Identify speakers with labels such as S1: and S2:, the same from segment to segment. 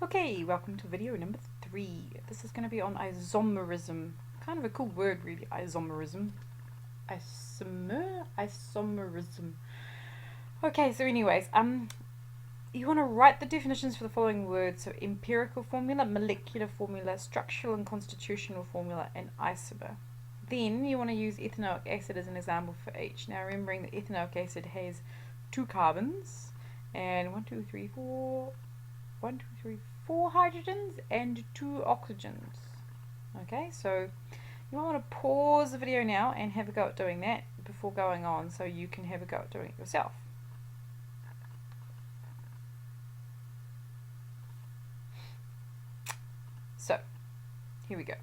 S1: Okay, welcome to video number 3. This is going to be on isomerism. Kind of a cool word, really, isomerism. Isomerism. Okay, so anyways, you want to write the definitions for the following words. So empirical formula, molecular formula, structural and constitutional formula, and isomer. Then you want to use ethanoic acid as an example for each. Now remembering that ethanoic acid has 2 carbons and 4 hydrogens and 2 oxygens. Okay, so you might want to pause the video now and have a go at doing that before going on so you can have a go at doing it yourself. So, here we go.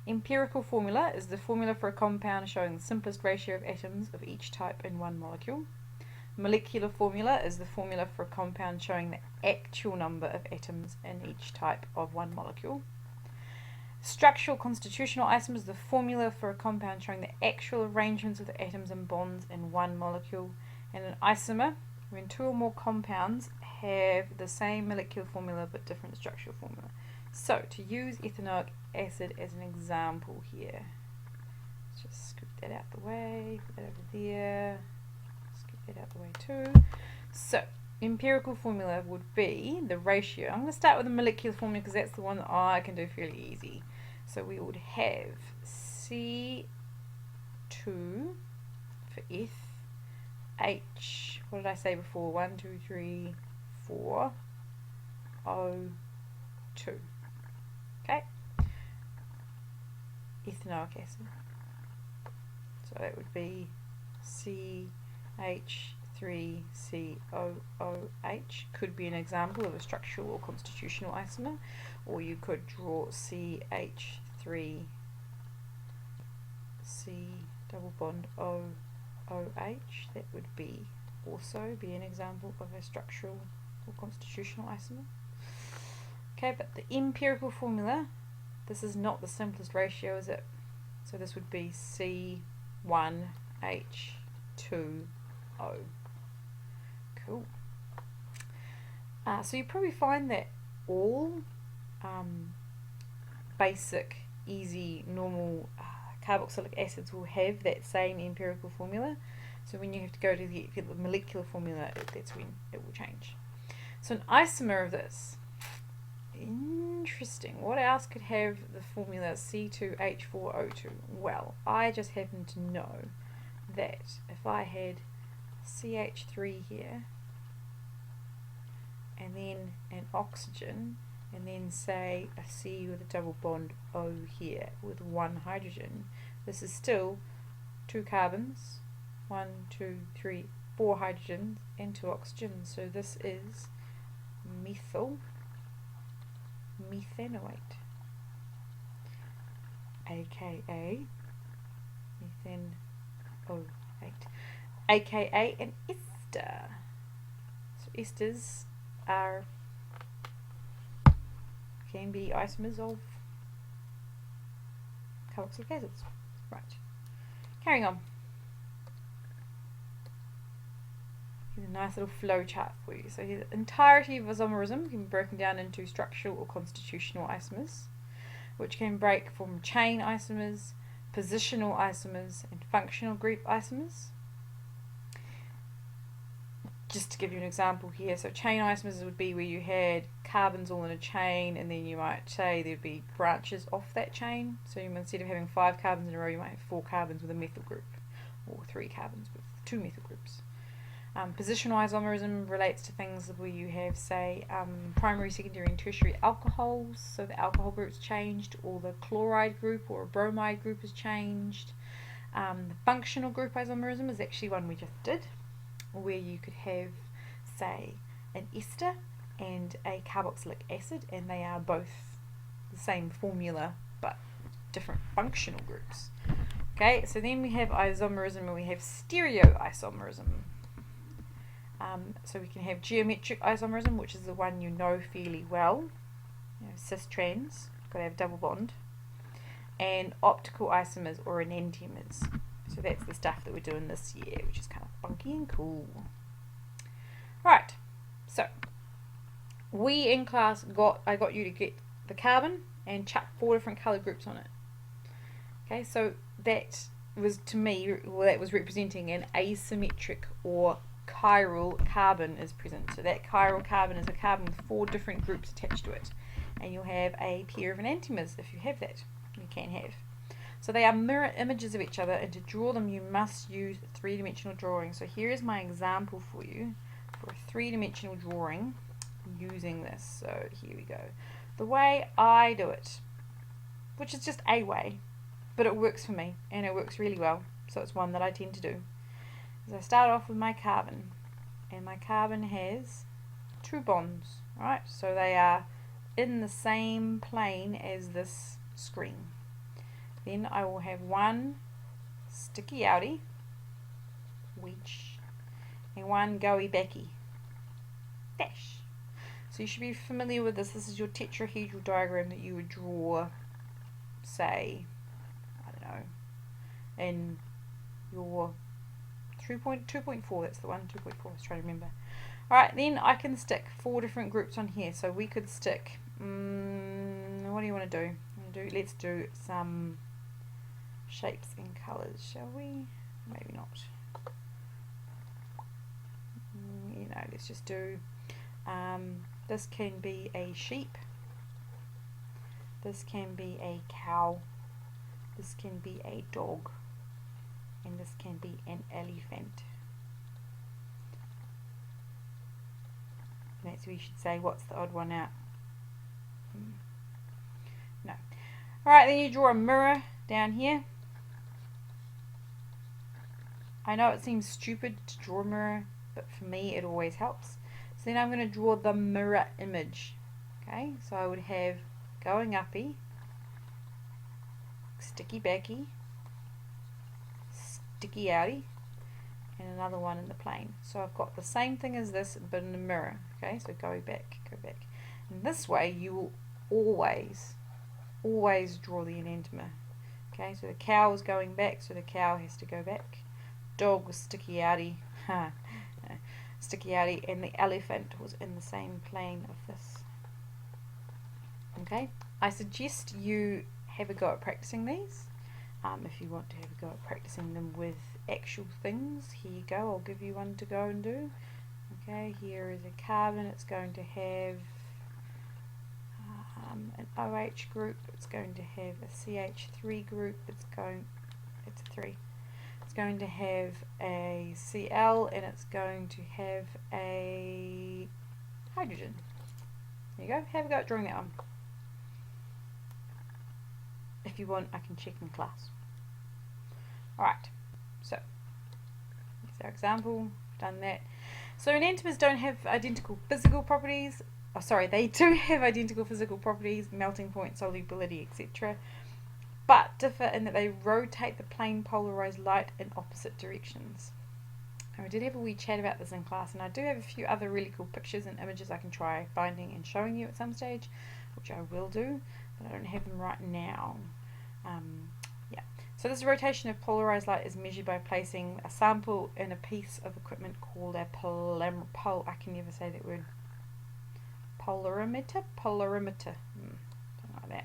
S1: Empirical formula is the formula for a compound showing the simplest ratio of atoms of each type in one molecule. Molecular formula is the formula for a compound showing the actual number of atoms in each type of one molecule. Structural constitutional isomer is the formula for a compound showing the actual arrangements of the atoms and bonds in one molecule. And an isomer, when 2 or more compounds have the same molecular formula but different structural formula. So, to use ethanoic acid as an example here, let's just scoop that out the way, put that over there. Get out the way too. So, empirical formula would be the ratio. I'm going to start with the molecular formula because that's the one that I can do fairly easy. So we would have C2 for F, H, what did I say before? 1, 2, 3, 4, O2. Okay? Ethanoic acid. So that would be CH3COOH could be an example of a structural or constitutional isomer, or you could draw CH3C double bond OOH. That would be also be an example of a structural or constitutional isomer. Okay, but the empirical formula, this is not the simplest ratio, is it? So this would be C1H2O. Cool. So you probably find that all basic, easy, normal carboxylic acids will have that same empirical formula. So when you have to go to the molecular formula, that's when it will change. So an isomer of this, interesting. What else could have the formula C2H4O2? Well, I just happen to know that if I had CH3 here and then an oxygen and then say a C with a double bond O here with 1 hydrogen, this is still 2 carbons, 1, 2, 3, 4 hydrogens and 2 oxygens. So this is methanoate, aka methanoate, aka an ester. So esters can be isomers of carboxylic acids. Right. Carrying on. Here's a nice little flow chart for you. So the entirety of isomerism can be broken down into structural or constitutional isomers, which can break from chain isomers, positional isomers, and functional group isomers. Just to give you an example here, so chain isomers would be where you had carbons all in a chain, and then you might say there'd be branches off that chain. So instead of having 5 carbons in a row, you might have 4 carbons with a methyl group, or 3 carbons with 2 methyl groups. Positional isomerism relates to things where you have, say, primary, secondary, and tertiary alcohols. So the alcohol group's changed, or the chloride group or a bromide group has changed. The functional group isomerism is actually one we just did, where you could have, say, an ester and a carboxylic acid, and they are both the same formula but different functional groups. Okay, so then we have isomerism and we have stereoisomerism. So we can have geometric isomerism, which is the one you know fairly well, cis trans, got to have double bond, and optical isomers or enantiomers. So that's the stuff that we're doing this year, which is kind of funky and cool. Right, so we in class I got you to get the carbon and chuck 4 different colour groups on it. Okay, so that was, to me, well, that was representing an asymmetric or chiral carbon is present. So that chiral carbon is a carbon with 4 different groups attached to it. And you'll have a pair of enantiomers if you have that. You can have. So they are mirror images of each other, and to draw them you must use 3-dimensional drawing. So here is my example for you for a 3-dimensional drawing using this. So here we go. The way I do it, which is just a way, but it works for me and it works really well, so it's one that I tend to do, is I start off with my carbon, and my carbon has 2 bonds, right? So they are in the same plane as this screen. Then I will have 1 sticky outie, wedge, and 1 goey backy, dash. So you should be familiar with this. This is your tetrahedral diagram that you would draw, say, I don't know, in your 2.4, that's the one, 2.4, I was trying to remember. Alright, then I can stick 4 different groups on here. So we could stick, what do you want to do? Let's do some shapes and colours, shall we? Maybe not. Let's just do, this can be a sheep, this can be a cow, this can be a dog, and this can be an elephant. And that's where you should say, what's the odd one out? No. Alright, then you draw a mirror down here. I know it seems stupid to draw a mirror, but for me it always helps. So then I'm going to draw the mirror image. Okay, so I would have going uppy, sticky backy, sticky outie, and another one in the plane. So I've got the same thing as this, but in a mirror. Okay, so go back. And this way you will always draw the enantiomer. Okay, so the cow is going back, so the cow has to go back. Dog was sticky outie, sticky outie, and the elephant was in the same plane of this. Okay, I suggest you have a go at practicing these. If you want to have a go at practicing them with actual things, here you go, I'll give you one to go and do. Okay, here is a carbon, it's going to have an OH group, it's going to have a CH3 group, it's a 3. It's going to have a Cl, and it's going to have a hydrogen. There you go, have a go at drawing that one. If you want, I can check in class. Alright, so here's our example, done that. So enantiomers don't have identical physical properties. Oh, sorry, they do have identical physical properties, melting point, solubility, etc., but differ in that they rotate the plane polarized light in opposite directions. And we did have a wee chat about this in class, and I do have a few other really cool pictures and images I can try finding and showing you at some stage, which I will do, but I don't have them right now. Yeah. So this rotation of polarized light is measured by placing a sample in a piece of equipment called a I can never say that word. Polarimeter? Something like that.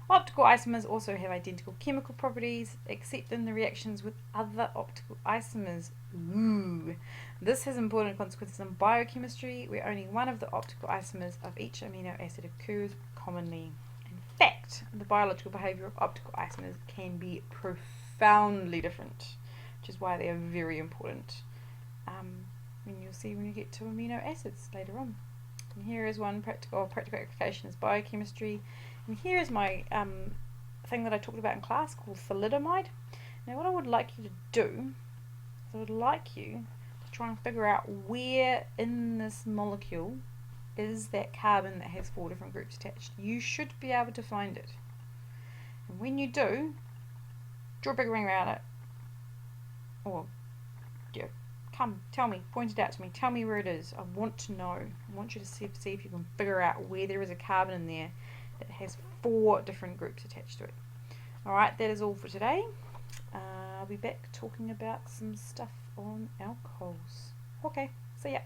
S1: Optical isomers also have identical chemical properties, except in the reactions with other optical isomers. Ooh. This has important consequences in biochemistry, where only one of the optical isomers of each amino acid occurs commonly. In fact, the biological behavior of optical isomers can be profoundly different, which is why they are very important. And you'll see when you get to amino acids later on. And here is one practical application is biochemistry. And here is my thing that I talked about in class called thalidomide. Now what I would like you to do is I would like you to try and figure out where in this molecule is that carbon that has 4 different groups attached. You should be able to find it. And when you do, draw a big ring around it. Or, yeah, come, tell me, point it out to me, tell me where it is. I want to know. I want you to see if you can figure out where there is a carbon in there that has 4 different groups attached to it. Alright, that is all for today. I'll be back talking about some stuff on alcohols. Okay, see ya.